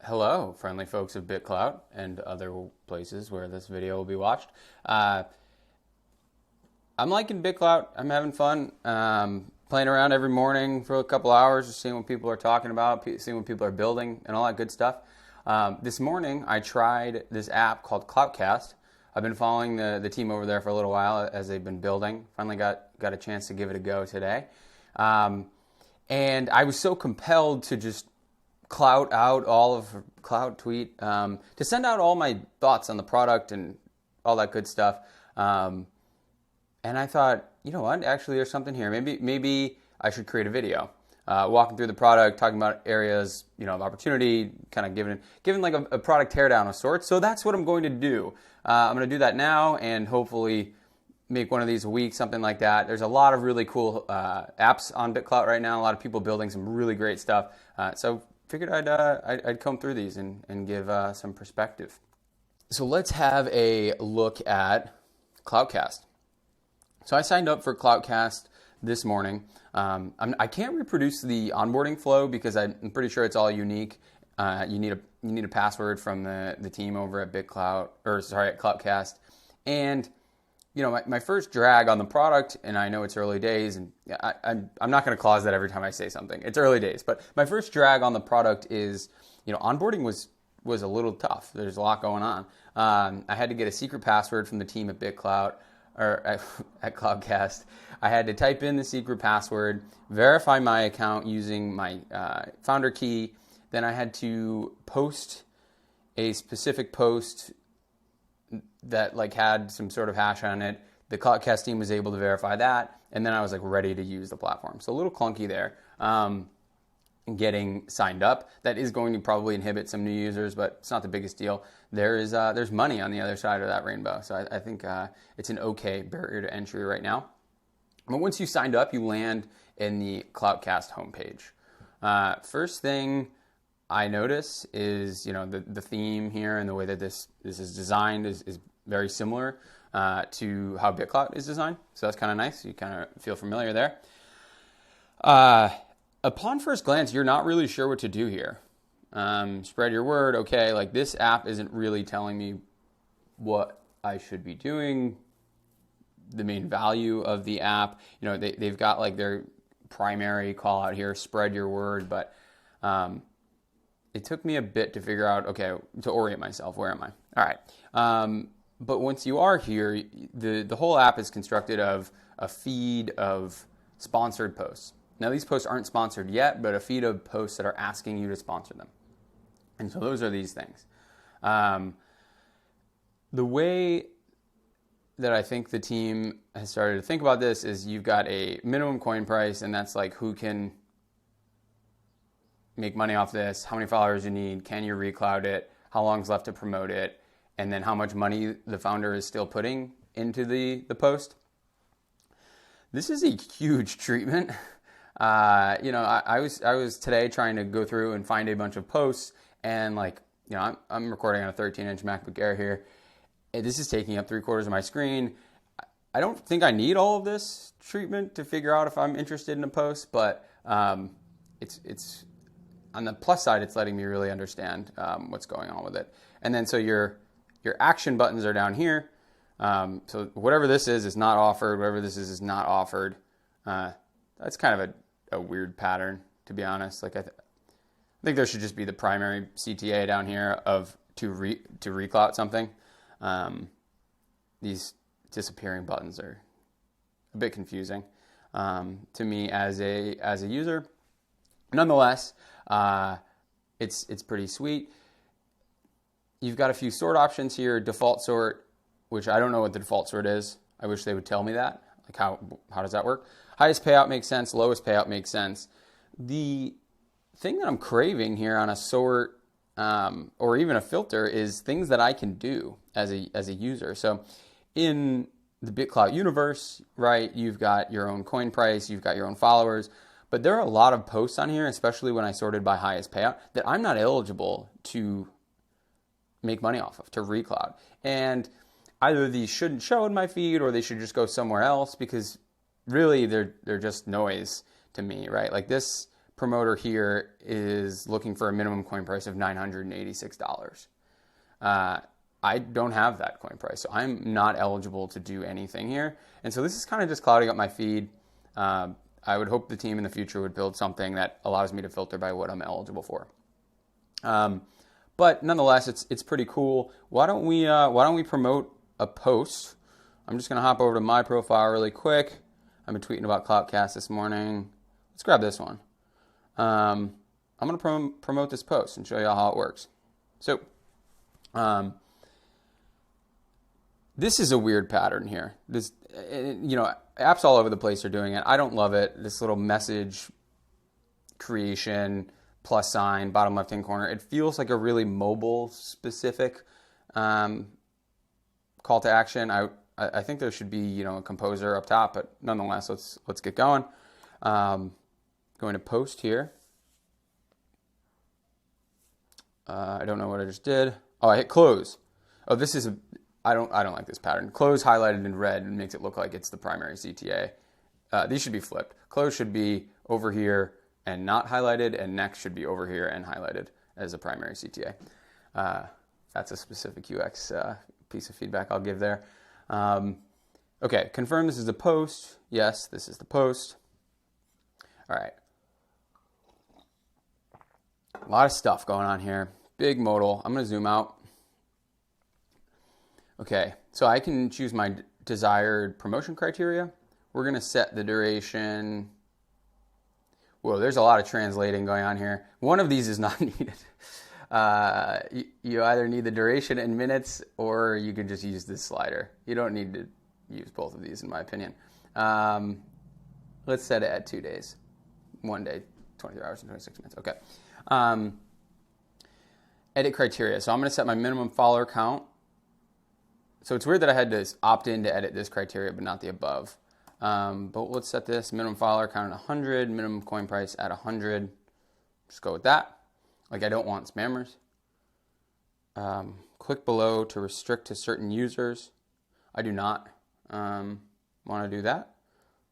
Hello, friendly folks of BitClout and other places where this video will be watched. I'm liking BitClout. I'm having fun playing around every morning for a couple hours, just seeing what people are talking about, seeing what people are building, and all that good stuff. This morning, I tried this app called CloutCast. I've been following the team over there for a little while as they've been building. Finally got a chance to give it a go today. And I was so compelled to just clout tweet, to send out all my thoughts on the product and all that good stuff. And I thought, you know what, actually there's something here. Maybe I should create a video, walking through the product, talking about areas, of opportunity, kind of giving like a product teardown of sorts. So that's what I'm going to do. I'm going to do that now and hopefully make one of these a week, something like that. There's a lot of really cool apps on BitClout right now. A lot of people building some really great stuff. So figured I'd comb through these and give some perspective. So let's have a look at CloutCast. So I signed up for CloutCast this morning. I can't reproduce the onboarding flow because I'm pretty sure it's all unique. You need a password from the team over at at CloutCast. And my first drag on the product, and I know it's early days, and I'm not going to clause that every time I say something. It's early days, but my first drag on the product is, onboarding was a little tough. There's a lot going on. I had to get a secret password from the team at BitClout, or at CloutCast. I had to type in the secret password, verify my account using my founder key. Then I had to post a specific post that had some sort of hash on it. The CloutCast team was able to verify that, and then I was ready to use the platform. So a little clunky there. Getting signed up, that is going to probably inhibit some new users, but it's not the biggest deal. There's money on the other side of that rainbow, so I think it's an okay barrier to entry right now. But once you signed up, you land in the CloutCast homepage. First thing I notice is the theme here and the way that this is designed is very similar to how BitClout is designed. So that's kind of nice. You kind of feel familiar there. Upon first glance, you're not really sure what to do here. Spread your word. Okay, this app isn't really telling me what I should be doing. The main value of the app, they've got their primary call out here, spread your word, but it took me a bit to figure out, to orient myself. Where am I? All right. But once you are here, the whole app is constructed of a feed of sponsored posts. Now, these posts aren't sponsored yet, but a feed of posts that are asking you to sponsor them. And so those are these things. The way that I think the team has started to think about this is you've got a minimum coin price, and that's who can make money off this, how many followers you need, can you recloud it, how long's left to promote it, and then how much money the founder is still putting into the post. This is a huge treatment. I was today trying to go through and find a bunch of posts, and I'm recording on a 13-inch MacBook Air here. This is taking up 3/4 of my screen. I don't think I need all of this treatment to figure out if I'm interested in a post, but it's on the plus side, it's letting me really understand what's going on with it. And then so your action buttons are down here. So whatever this is not offered. Whatever this is not offered. That's kind of a weird pattern, to be honest. I think there should just be the primary CTA down here to reclout something. These disappearing buttons are a bit confusing to me as a user. Nonetheless, it's pretty sweet. You've got a few sort options here. Default sort, which I don't know what the default sort is. I wish they would tell me that. How does that work? Highest payout makes sense. Lowest payout makes sense. The thing that I'm craving here on a sort or even a filter is things that I can do as a user. So in the BitClout universe, right, you've got your own coin price, you've got your own followers, but there are a lot of posts on here, especially when I sorted by highest payout, that I'm not eligible to make money off of, to reclout. And either these shouldn't show in my feed or they should just go somewhere else because really they're just noise to me, right? This promoter here is looking for a minimum coin price of $986. I don't have that coin price, so I'm not eligible to do anything here. And so this is kind of just clouding up my feed. I would hope the team in the future would build something that allows me to filter by what I'm eligible for. But nonetheless, it's pretty cool. Why don't we promote a post? I'm just gonna hop over to my profile really quick. I've been tweeting about CloutCast this morning. Let's grab this one. I'm gonna promote this post and show you how it works. So, this is a weird pattern here. This, apps all over the place are doing it. I don't love it. This little message creation plus sign, bottom left-hand corner. It feels like a really mobile-specific call to action. I think there should be a composer up top, but nonetheless, let's get going. Going to post here. I don't know what I just did. Oh, I hit close. Oh, this is I don't like this pattern. Close highlighted in red and makes it look like it's the primary CTA. These should be flipped. Close should be over here and not highlighted, and next should be over here and highlighted as a primary CTA. That's a specific UX piece of feedback I'll give there. Okay, confirm this is the post. Yes, this is the post. All right. A lot of stuff going on here. Big modal. I'm going to zoom out. Okay, so I can choose my desired promotion criteria. We're going to set the duration. Whoa, there's a lot of translating going on here. One of these is not needed. You either need the duration in minutes or you can just use this slider. You don't need to use both of these in my opinion. Let's set it at 2 days. 1 day, 23 hours and 26 minutes. Okay. Edit criteria. So I'm going to set my minimum follower count. So it's weird that I had to opt in to edit this criteria, but not the above. But let's set this minimum follower count at 100, minimum coin price at 100. Just go with that. Like I don't want spammers. Click below to restrict to certain users. I do not want to do that.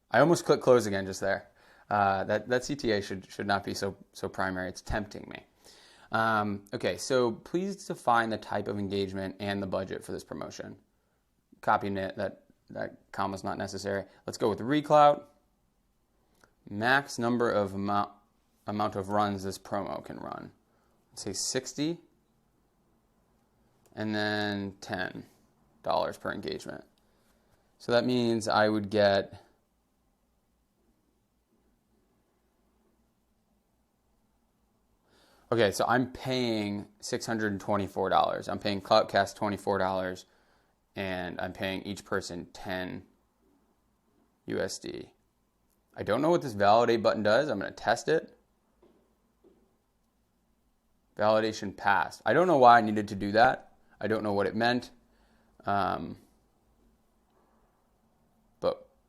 I almost clicked close again just there. That CTA should not be so primary. It's tempting me. Okay, so please define the type of engagement and the budget for this promotion. Copy knit, that comma's not necessary. Let's go with BitClout. Max number of amount of runs this promo can run. Let's say 60, and then $10 per engagement. So that means I would get okay, so I'm paying $624. I'm paying CloutCast $24, and I'm paying each person 10 USD. I don't know what this validate button does. I'm going to test it. Validation passed. I don't know why I needed to do that. I don't know what it meant. But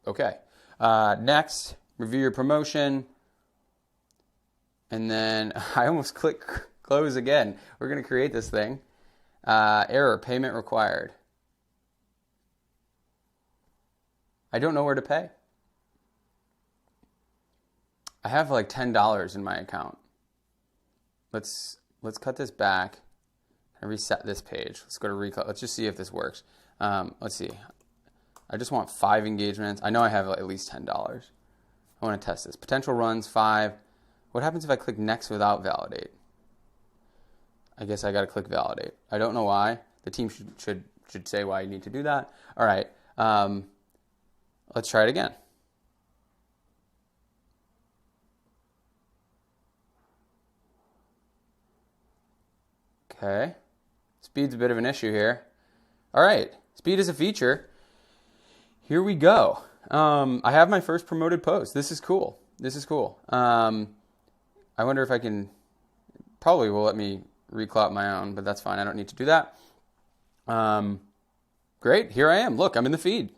okay. Next, review your promotion. And then I almost click close again. We're going to create this thing. Error, payment required. I don't know where to pay. I have like $10 in my account. Let's cut this back and reset this page. Let's go to BitClout. Let's just see if this works. Let's see. I just want 5 engagements. I know I have at least $10. I want to test this. Potential runs 5. What happens if I click next without validate? I guess I got to click validate. I don't know why. The team should say why you need to do that. All right. Let's try it again. Okay. Speed's a bit of an issue here. All right. Speed is a feature. Here we go. I have my first promoted post. This is cool. This is cool. I wonder if I can, probably will let me BitClout my own, but that's fine. I don't need to do that. Great. Here I am. Look, I'm in the feed.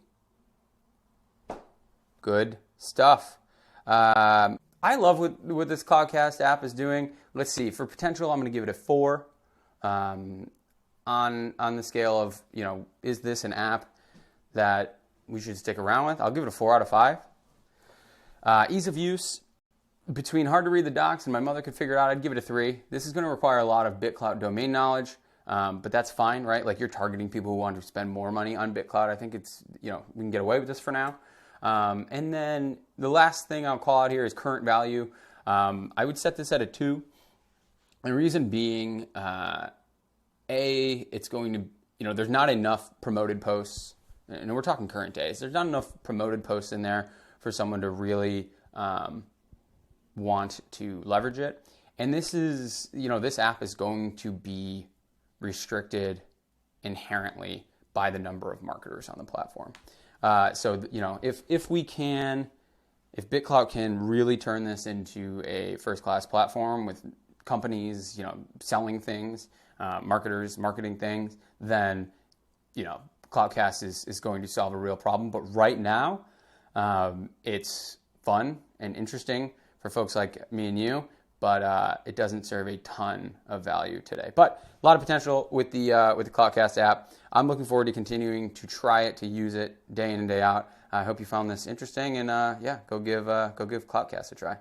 Good stuff. I love what this CloutCast app is doing. Let's see. For potential, I'm going to give it a 4. On the scale of, is this an app that we should stick around with? I'll give it a 4 out of 5. Ease of use. between hard to read the docs and my mother could figure it out, I'd give it a 3. This is going to require a lot of BitClout domain knowledge, but that's fine, right? Like, you're targeting people who want to spend more money on BitClout. I think it's, we can get away with this for now. And then the last thing I'll call out here is current value. I would set this at a 2. The reason being, it's going to, there's not enough promoted posts, and we're talking current days. There's not enough promoted posts in there for someone to really want to leverage it. And this is, this app is going to be restricted inherently by the number of marketers on the platform. So, if BitClout can really turn this into a first-class platform with companies, selling things, marketers marketing things, then, CloutCast is going to solve a real problem. But right now, it's fun and interesting for folks like me and you, but it doesn't serve a ton of value today. But a lot of potential with the CloutCast app. I'm looking forward to continuing to try it, to use it day in and day out. I hope you found this interesting, and go give CloutCast a try.